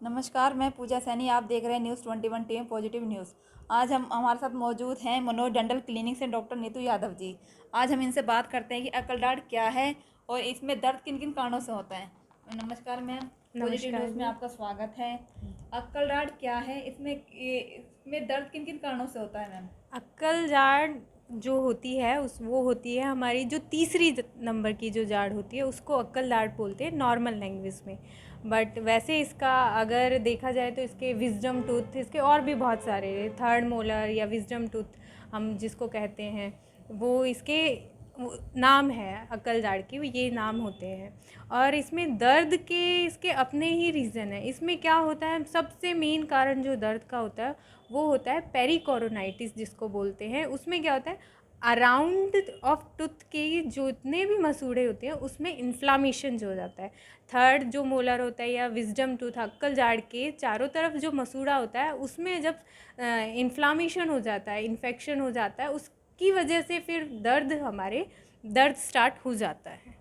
नमस्कार, मैं पूजा सैनी। आप देख रहे हैं न्यूज़ 21 टीम पॉजिटिव न्यूज़। आज हम हमारे साथ मौजूद हैं मनोज डेंटल क्लिनिक से डॉक्टर नीतू यादव जी। आज हम इनसे बात करते हैं कि अकलडार्ड क्या है और इसमें दर्द किन किन कारणों से होता है। नमस्कार मैम, पॉजिटिव नमस्कार न्यूज़ में जी। आपका स्वागत है। अकलडार्ड क्या है, इसमें दर्द किन किन कारणों से होता है मैम? अक्कल जाड़ जो होती है वो होती है हमारी जो तीसरी नंबर की जो जाड़ होती है उसको अक्कल जाड़ बोलते हैं नॉर्मल लैंग्वेज में। बट वैसे इसका अगर देखा जाए तो इसके विजडम टूथ, इसके और भी बहुत सारे थर्ड मोलर या विजडम टूथ हम जिसको कहते हैं वो इसके नाम है अक्कल जाड़ की, ये नाम होते हैं। और इसमें दर्द के इसके अपने ही रीज़न है। इसमें क्या होता है, सबसे मेन कारण जो दर्द का होता है वो होता है पेरिकोरोनाइटिस जिसको बोलते हैं। उसमें क्या होता है, अराउंड ऑफ टूथ के जो इतने भी मसूड़े होते हैं उसमें इन्फ्लामेशन जो हो जाता है। थर्ड जो मोलर होता है या विजडम टूथ अक्कल जाड़ के चारों तरफ जो मसूड़ा होता है उसमें जब इन्फ्लामेशन हो जाता है, इन्फेक्शन हो जाता है, उसकी वजह से फिर दर्द स्टार्ट हो जाता है।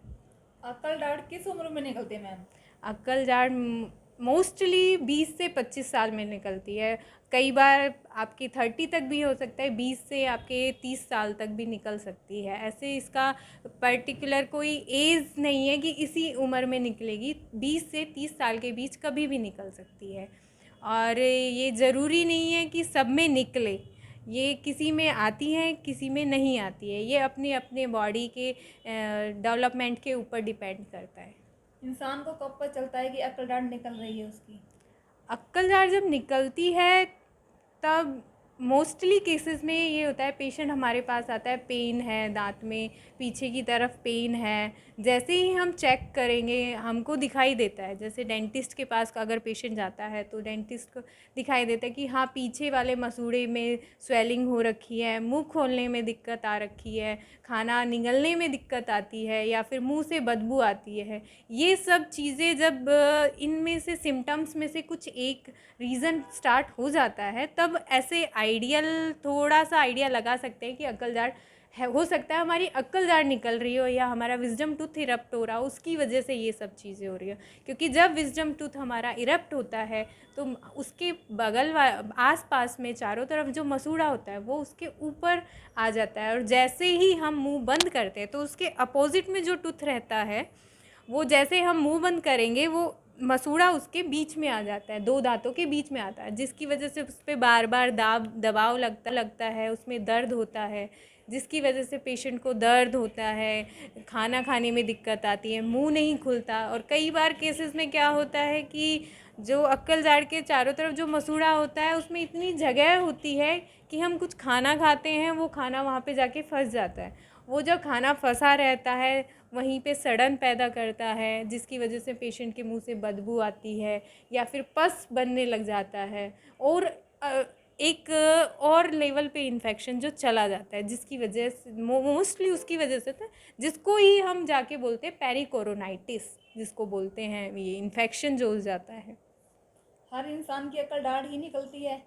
अकलडार्ड किस उम्र में निकलते हैं मैम? अक्कल जाड़ मोस्टली 20 से 25 साल में निकलती है। कई बार आपकी 30 तक भी हो सकता है, 20 से आपके 30 साल तक भी निकल सकती है। ऐसे इसका पर्टिकुलर कोई एज नहीं है कि इसी उम्र में निकलेगी, 20 से 30 साल के बीच कभी भी निकल सकती है। और ये ज़रूरी नहीं है कि सब में निकले, ये किसी में आती हैं किसी में नहीं आती है। ये अपने अपने बॉडी के डेवलपमेंट के ऊपर डिपेंड करता है। इंसान को कब पता चलता है कि अकलडार्ड निकल रही है उसकी? अक्कल जाड़ जब निकलती है तब मोस्टली केसेस में ये होता है, पेशेंट हमारे पास आता है, पेन है दांत में, पीछे की तरफ पेन है। जैसे ही हम चेक करेंगे हमको दिखाई देता है, जैसे डेंटिस्ट के पास अगर पेशेंट जाता है तो डेंटिस्ट को दिखाई देता है कि हाँ पीछे वाले मसूड़े में स्वेलिंग हो रखी है, मुंह खोलने में दिक्कत आ रखी है, खाना निगलने में दिक्कत आती है या फिर मुंह से बदबू आती है। ये सब चीज़ें जब इनमें से सिम्टम्स में से कुछ एक रीज़न स्टार्ट हो जाता है तब ऐसे थोड़ा सा आइडिया लगा सकते हैं कि अक्कल जाड़ है। हो सकता है हमारी अक्कल जाड़ निकल रही हो या हमारा विजडम टूथ इरप्ट हो रहा हो, उसकी वजह से ये सब चीज़ें हो रही हो। क्योंकि जब विजडम टूथ हमारा इरप्ट होता है तो उसके आस पास में चारों तरफ जो मसूड़ा होता है वो उसके ऊपर आ जाता है, और जैसे ही हम मुंह बंद करते हैं तो उसके अपोजिट में जो टूथ रहता है वो जैसे हम मुंह बंद करेंगे वो मसूड़ा उसके बीच में आ जाता है, दो दांतों के बीच में आता है, जिसकी वजह से उस पर बार बार दबाव लगता है, उसमें दर्द होता है, जिसकी वजह से पेशेंट को दर्द होता है, खाना खाने में दिक्कत आती है, मुंह नहीं खुलता। और कई बार केसेस में क्या होता है कि जो अक्कल जाड़ के चारों तरफ जो मसूड़ा होता है उसमें इतनी जगह होती है कि हम कुछ खाना खाते हैं वो खाना वहाँ पे जाके फंस जाता है। वो जो खाना फंसा रहता है वहीं पे सड़न पैदा करता है, जिसकी वजह से पेशेंट के मुंह से बदबू आती है या फिर पस बनने लग जाता है, और एक और लेवल पे इन्फेक्शन जो चला जाता है, जिसकी वजह से मोस्टली उसकी वजह से था, जिसको ही हम जाके बोलते हैं पेरिकोरोनाइटिस, जिसको बोलते हैं ये इन्फेक्शन जो हो जाता है। हर इंसान की अकलडार्ड ही निकलती है,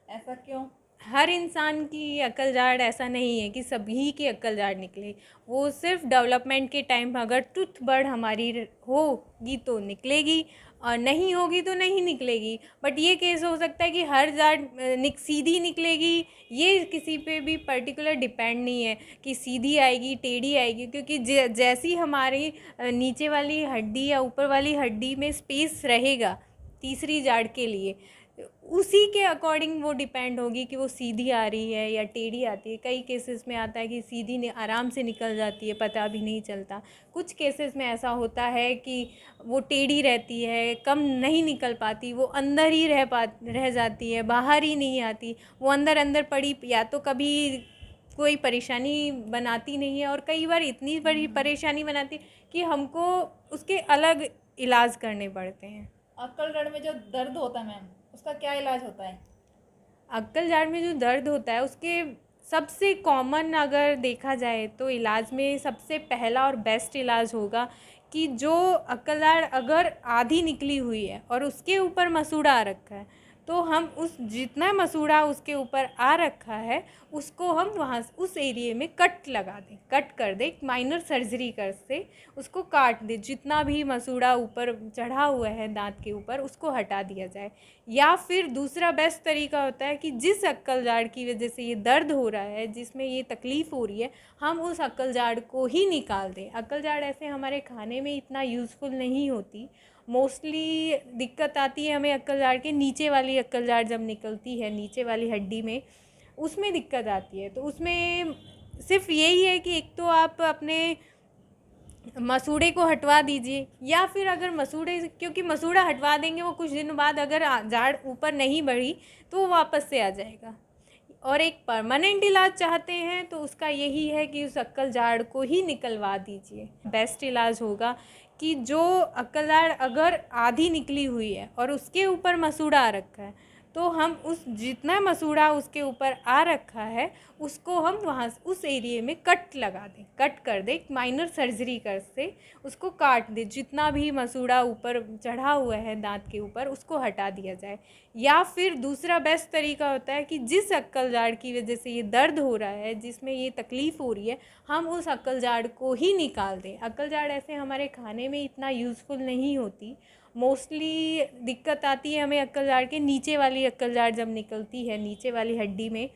ऐसा क्यों? हर इंसान की अक्ल जाड़ ऐसा नहीं है कि सभी की अक्ल जाड़ निकले। वो सिर्फ डेवलपमेंट के टाइम अगर टूथ बर्ड हमारी होगी तो निकलेगी और नहीं होगी तो नहीं निकलेगी। बट ये केस हो सकता है कि हर जाड़ सीधी निकलेगी, ये किसी पे भी पर्टिकुलर डिपेंड नहीं है कि सीधी आएगी टेढ़ी आएगी, क्योंकि जैसी हमारी नीचे वाली हड्डी या ऊपर वाली हड्डी में स्पेस रहेगा तीसरी जाड़ के लिए, उसी के अकॉर्डिंग वो डिपेंड होगी कि वो सीधी आ रही है या टेढ़ी आती है। कई केसेस में आता है कि सीधी ने आराम से निकल जाती है, पता भी नहीं चलता। कुछ केसेस में ऐसा होता है कि वो टेढ़ी रहती है, कम नहीं निकल पाती, वो अंदर ही रह जाती है, बाहर ही नहीं आती, वो अंदर अंदर पड़ी, या तो कभी कोई परेशानी बनाती नहीं है, और कई बार इतनी बड़ी परेशानी बनाती कि हमको उसके अलग इलाज करने पड़ते हैं। अकलडार्ड में जो दर्द होता है मैम, उसका क्या इलाज होता है? अक्कल जाड़ में जो दर्द होता है उसके सबसे कॉमन अगर देखा जाए तो इलाज में सबसे पहला और बेस्ट इलाज होगा कि जो अक्कल जाड़ अगर आधी निकली हुई है और उसके ऊपर मसूड़ा आ रखा है तो हम उस जितना मसूड़ा उसके ऊपर आ रखा है उसको हम वहाँ उस एरिए में कट लगा दें, कट कर दें, माइनर सर्जरी कर से उसको काट दें, जितना भी मसूड़ा ऊपर चढ़ा हुआ है दांत के ऊपर उसको हटा दिया जाए। या फिर दूसरा बेस्ट तरीका होता है कि जिस अक्कल जाड़ की वजह से ये दर्द हो रहा है, जिसमें ये तकलीफ़ हो रही है, हम उस अक्कल जाड़ को ही निकाल दें। अक्कल जाड़ ऐसे हमारे खाने में इतना यूज़फुल नहीं होती, मोस्टली दिक्कत आती है हमें अक्कल जाड़ के नीचे वाली अक्कल जाड़ जब निकलती है नीचे वाली हड्डी में, उसमें दिक्कत आती है। तो उसमें सिर्फ यही है कि एक तो आप अपने मसूड़े को हटवा दीजिए, या फिर अगर मसूड़े, क्योंकि मसूड़ा हटवा देंगे वो कुछ दिन बाद अगर जाड़ ऊपर नहीं बढ़ी तो वो वापस से आ जाएगा। और एक परमानेंट इलाज चाहते हैं तो उसका यही है कि उस अक्कल जाड़ को ही निकलवा दीजिए। बेस्ट इलाज होगा कि जो अक्कल जाड़ अगर आधी निकली हुई है और उसके ऊपर मसूड़ा आ रखा है, तो हम उस जितना मसूड़ा उसके ऊपर आ रखा है उसको हम वहाँ उस एरिए में कट लगा दें, कट कर दें, माइनर सर्जरी कर से उसको काट दें, जितना भी मसूड़ा ऊपर चढ़ा हुआ है दांत के ऊपर उसको हटा दिया जाए। या फिर दूसरा बेस्ट तरीका होता है कि जिस अक्कल जाड़ की वजह से ये दर्द हो रहा है, जिसमें ये तकलीफ़ हो रही है, हम उस अक्कल जाड़ को ही निकाल दें। अक्कल जाड़ ऐसे हमारे खाने में इतना यूज़फुल नहीं होती, मोस्टली दिक्कत आती है हमें अक्कल जाड़ के नीचे वाली अक्कल जाड़ जब निकलती है नीचे वाली हड्डी में,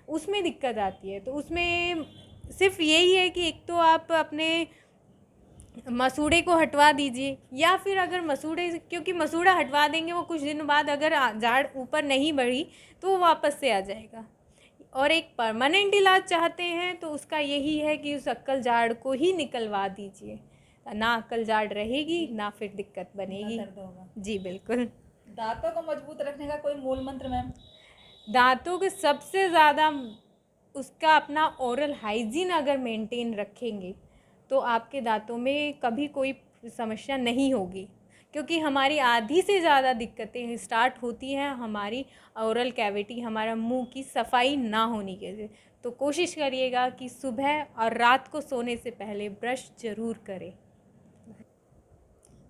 उसमें दिक्कत आती है। तो उसमें सिर्फ यही है कि एक तो आप अपने मसूड़े को हटवा दीजिए, या फिर अगर मसूड़े, क्योंकि मसूड़ा हटवा देंगे वो कुछ दिन बाद अगर जाड़ ऊपर नहीं बढ़ी तो वो वापस से आ जाएगा। और एक परमानेंट इलाज चाहते हैं तो उसका यही है कि उस अक्कल जाड़ को ही निकलवा दीजिए, ना अक्कल जाड़ रहेगी ना फिर दिक्कत बनेगी। दर्द होगा। जी बिल्कुल। दांतों को मजबूत रखने का कोई मूल मंत्र मैम? दांतों के सबसे ज़्यादा उसका अपना ओरल हाइजीन अगर मेंटेन रखेंगे तो आपके दांतों में कभी कोई समस्या नहीं होगी, क्योंकि हमारी आधी से ज़्यादा दिक्कतें स्टार्ट होती हैं हमारी ओरल कैविटी, हमारा मुंह की सफाई ना होने के वजह। तो कोशिश करिएगा कि सुबह और रात को सोने से पहले ब्रश ज़रूर करें।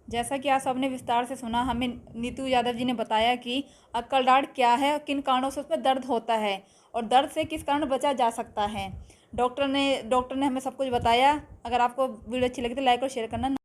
जैसा कि आप सबने विस्तार से सुना, हमें नीतू यादव जी ने बताया कि अक्कल दाढ़ क्या है और किन कारणों से उसमें दर्द होता है और दर्द से किस कारण बचा जा सकता है। डॉक्टर ने हमें सब कुछ बताया। अगर आपको वीडियो अच्छी लगी तो लाइक और शेयर करना